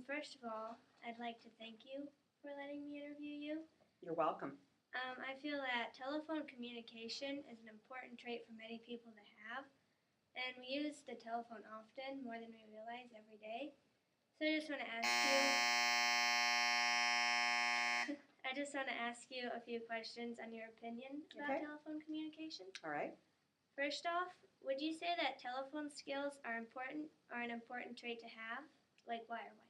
First of all, I'd like to thank you for letting me interview you. You're welcome. I feel that telephone communication is an important trait for many people to have, and we use the telephone often, more than we realize every day. So I just want to ask you. I just want to ask you a few questions on your opinion about Okay. telephone communication. All right. First off, would you say that telephone skills are important or an important trait to have? Like why or why not?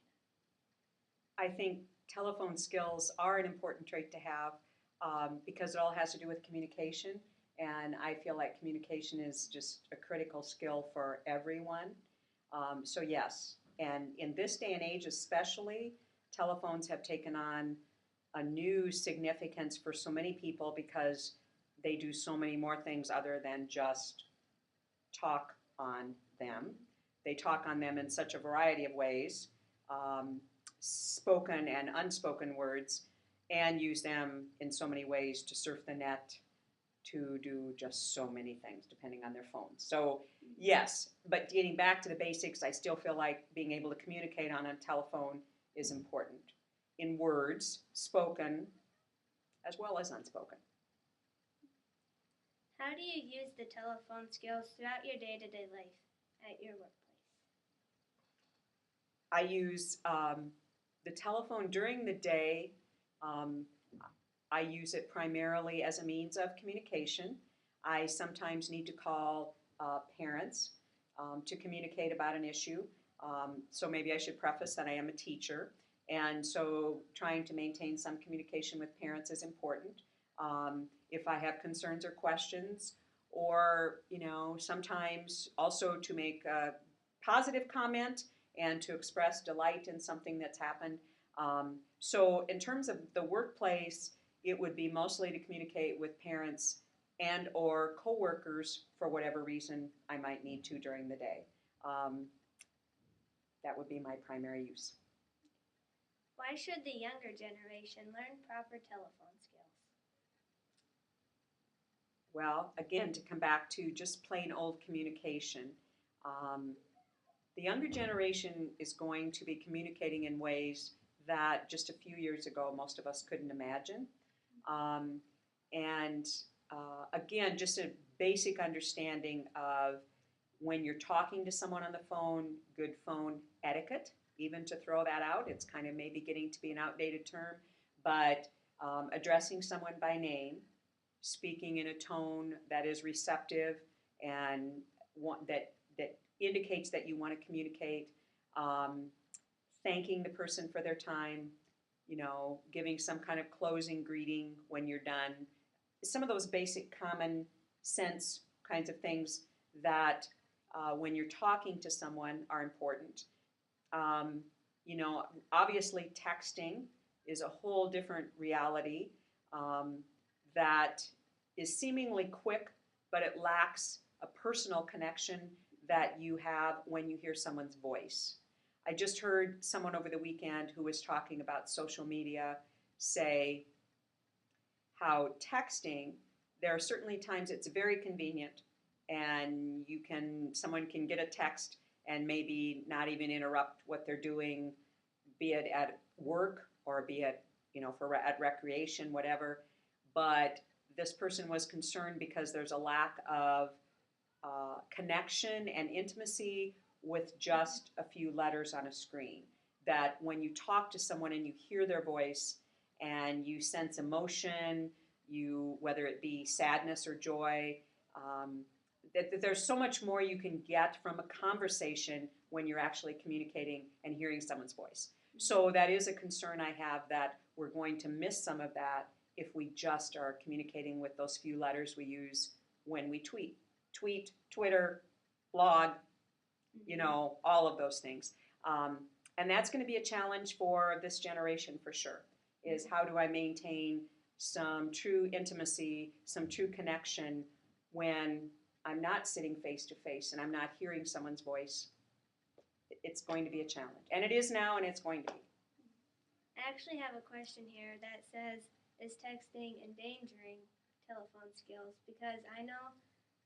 I think telephone skills are an important trait to have because it all has to do with communication. And I feel like communication is just a critical skill for everyone. So, yes. And in this day and age, especially, telephones have taken on a new significance for so many people because they do so many more things other than just talk on them. They talk on them in such a variety of ways, spoken and unspoken words, and use them in so many ways to surf the net, to do just so many things depending on their phones. So, yes, but getting back to the basics, I still feel like being able to communicate on a telephone is important in words, spoken, as well as unspoken. How do you use the telephone skills throughout your day-to-day life at your workplace? I use the telephone during the day. Um, I use it primarily as a means of communication. I sometimes need to call parents to communicate about an issue. So maybe I should preface that I am a teacher, and so trying to maintain some communication with parents is important. If I have concerns or questions, or sometimes also to make a positive comment and to express delight in something that's happened. So in terms of the workplace, it would be mostly to communicate with parents and or coworkers for whatever reason I might need to during the day. That would be my primary use. Why should the younger generation learn proper telephone skills? Well, again, to come back to just plain old communication, um, the younger generation is going to be communicating in ways that just a few years ago most of us couldn't imagine. Um, and again, just a basic understanding of when you're talking to someone on the phone, good phone etiquette, even to throw that out. It's kind of maybe getting to be an outdated term, but addressing someone by name, speaking in a tone that is receptive and that indicates that you want to communicate, um, thanking the person for their time, giving some kind of closing greeting when you're done. Some of those basic common sense kinds of things that when you're talking to someone are important. Um, Obviously texting is a whole different reality that is seemingly quick, but it lacks a personal connection that you have when you hear someone's voice. I just heard someone over the weekend who was talking about social media say how texting, there are certainly times it's very convenient and someone can get a text and maybe not even interrupt what they're doing, be it at work or be it, at recreation, whatever. But this person was concerned because there's a lack of connection and intimacy with just a few letters on a screen. That when you talk to someone and you hear their voice and you sense emotion, whether it be sadness or joy, that there's so much more you can get from a conversation when you're actually communicating and hearing someone's voice. So that is a concern I have, that we're going to miss some of that if we just are communicating with those few letters we use when we tweet. Tweet, Twitter, blog, all of those things. And that's going to be a challenge for this generation for sure, is how do I maintain some true intimacy, some true connection when I'm not sitting face to face and I'm not hearing someone's voice. It's going to be a challenge. And it is now, and it's going to be. I actually have a question here that says, is texting endangering telephone skills? Because I know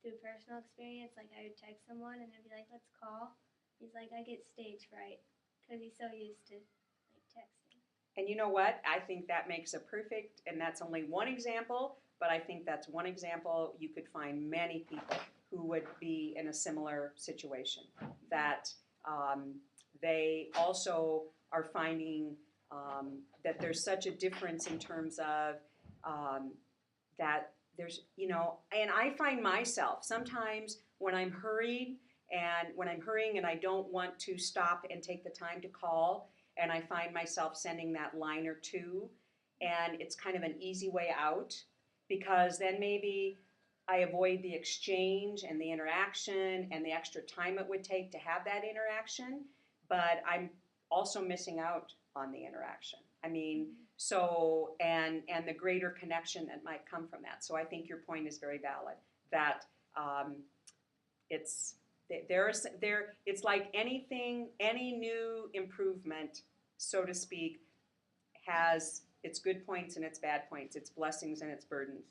through personal experience, like I would text someone and I'd be like, let's call. He's like, I get stage fright because he's so used to like texting. And you know what? I think that makes a perfect, and that's only one example, but I think that's one example. You could find many people who would be in a similar situation, that they also are finding that there's such a difference in terms of um, that there's, and I find myself sometimes when I'm hurrying and I don't want to stop and take the time to call, and I find myself sending that line or two, and it's kind of an easy way out, because then maybe I avoid the exchange and the interaction and the extra time it would take to have that interaction, but I'm also missing out on the interaction. I mean, so, and the greater connection that might come from that. So I think your point is very valid, that it's it's like anything, any new improvement, so to speak, has its good points and its bad points, its blessings and its burdens.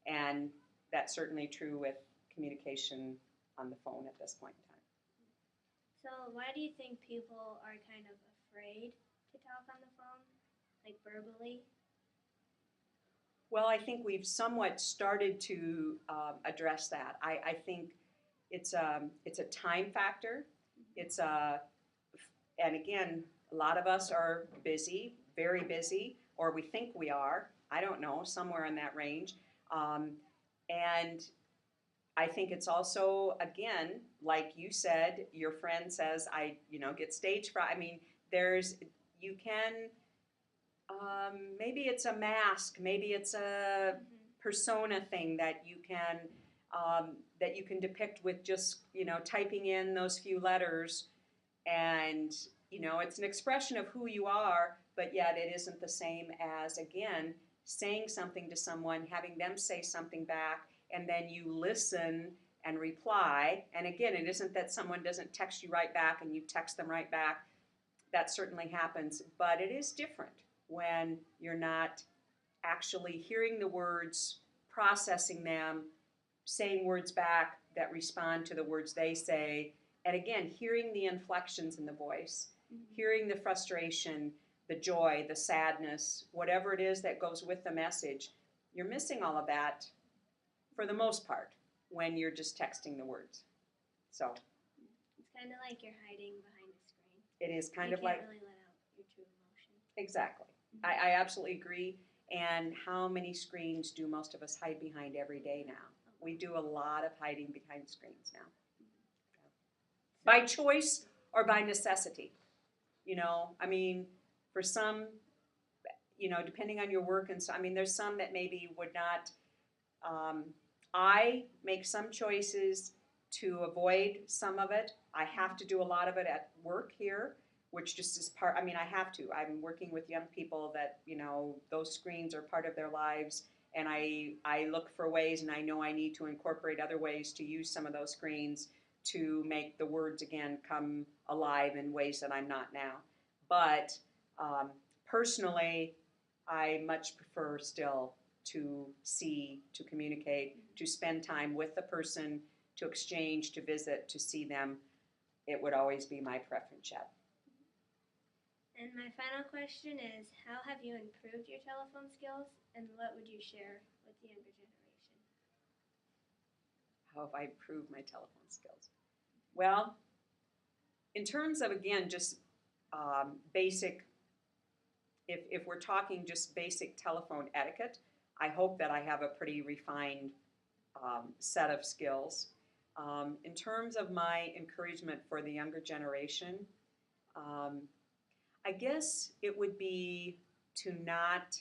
And that's certainly true with communication on the phone at this point in time. So why do you think people are kind of afraid to talk on the phone, like verbally? Well, I think we've somewhat started to address that. I think it's a time factor. It's and again, a lot of us are busy, very busy, or we think we are. I don't know, somewhere in that range. And I think it's also, again, like you said, your friend says, get stage fright. I mean, you can, maybe it's a mask, maybe it's a persona thing that you can depict with just, typing in those few letters, and, it's an expression of who you are, but yet it isn't the same as, again, saying something to someone, having them say something back, and then you listen and reply. And again, it isn't that someone doesn't text you right back and you text them right back. That certainly happens, but it is different when you're not actually hearing the words, processing them, saying words back that respond to the words they say, and again, hearing the inflections in the voice, hearing the frustration, the joy, the sadness, whatever it is that goes with the message. You're missing all of that for the most part when you're just texting the words. So it's kind of like you're hiding behind a screen. It is kind you of like, can't really let out your true emotion. Exactly. I absolutely agree. And how many screens do most of us hide behind every day now? We do a lot of hiding behind screens now. By choice or by necessity. I mean, for some, depending on your work and so, I mean, there's some that maybe would not. I make some choices to avoid some of it. I have to do a lot of it at work here, which just is part, I have to. I'm working with young people that, those screens are part of their lives, and I look for ways, and I know I need to incorporate other ways to use some of those screens to make the words again come alive in ways that I'm not now. But personally, I much prefer still to see, to communicate, to spend time with the person, to exchange, to visit, to see them. It would always be my preference yet. And my final question is, how have you improved your telephone skills, and what would you share with the younger generation? How have I improved my telephone skills? Well, in terms of, again, just basic, if we're talking just basic telephone etiquette, I hope that I have a pretty refined set of skills. In terms of my encouragement for the younger generation, I guess it would be to not,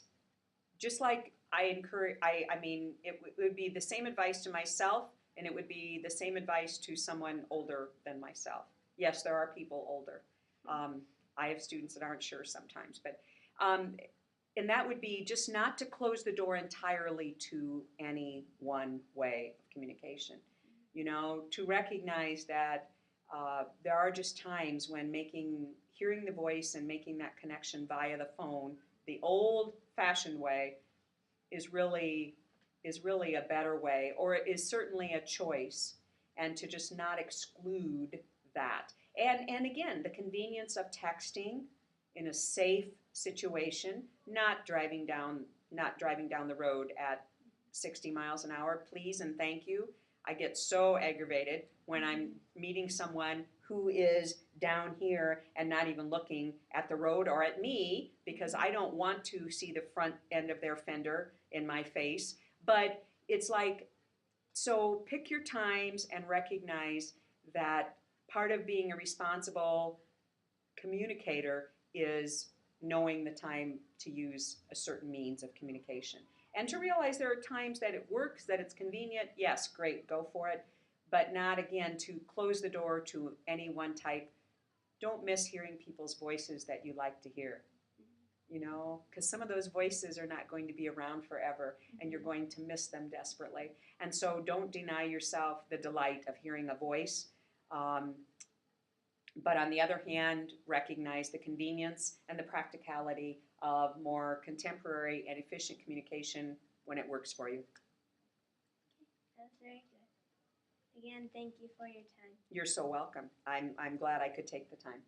just like I encourage, it would be the same advice to myself, and it would be the same advice to someone older than myself. Yes, there are people older. I have students that aren't sure sometimes, but, and that would be just not to close the door entirely to any one way of communication. To recognize that there are just times when hearing the voice and making that connection via the phone, the old-fashioned way, is really a better way, or it is certainly a choice, and to just not exclude that. And again, the convenience of texting in a safe situation, not driving down the road at 60 miles an hour, please and thank you. I get so aggravated when I'm meeting someone who is down here and not even looking at the road or at me because I don't want to see the front end of their fender in my face. But it's like, so pick your times and recognize that part of being a responsible communicator is knowing the time to use a certain means of communication. And to realize there are times that it works, that it's convenient, yes, great, go for it. But not, again, to close the door to any one type. Don't miss hearing people's voices that you like to hear, you know, because some of those voices are not going to be around forever, and you're going to miss them desperately. And so don't deny yourself the delight of hearing a voice. But on the other hand, recognize the convenience and the practicality of more contemporary and efficient communication when it works for you. That's very good. Again, thank you for your time. You're so welcome. I'm glad I could take the time.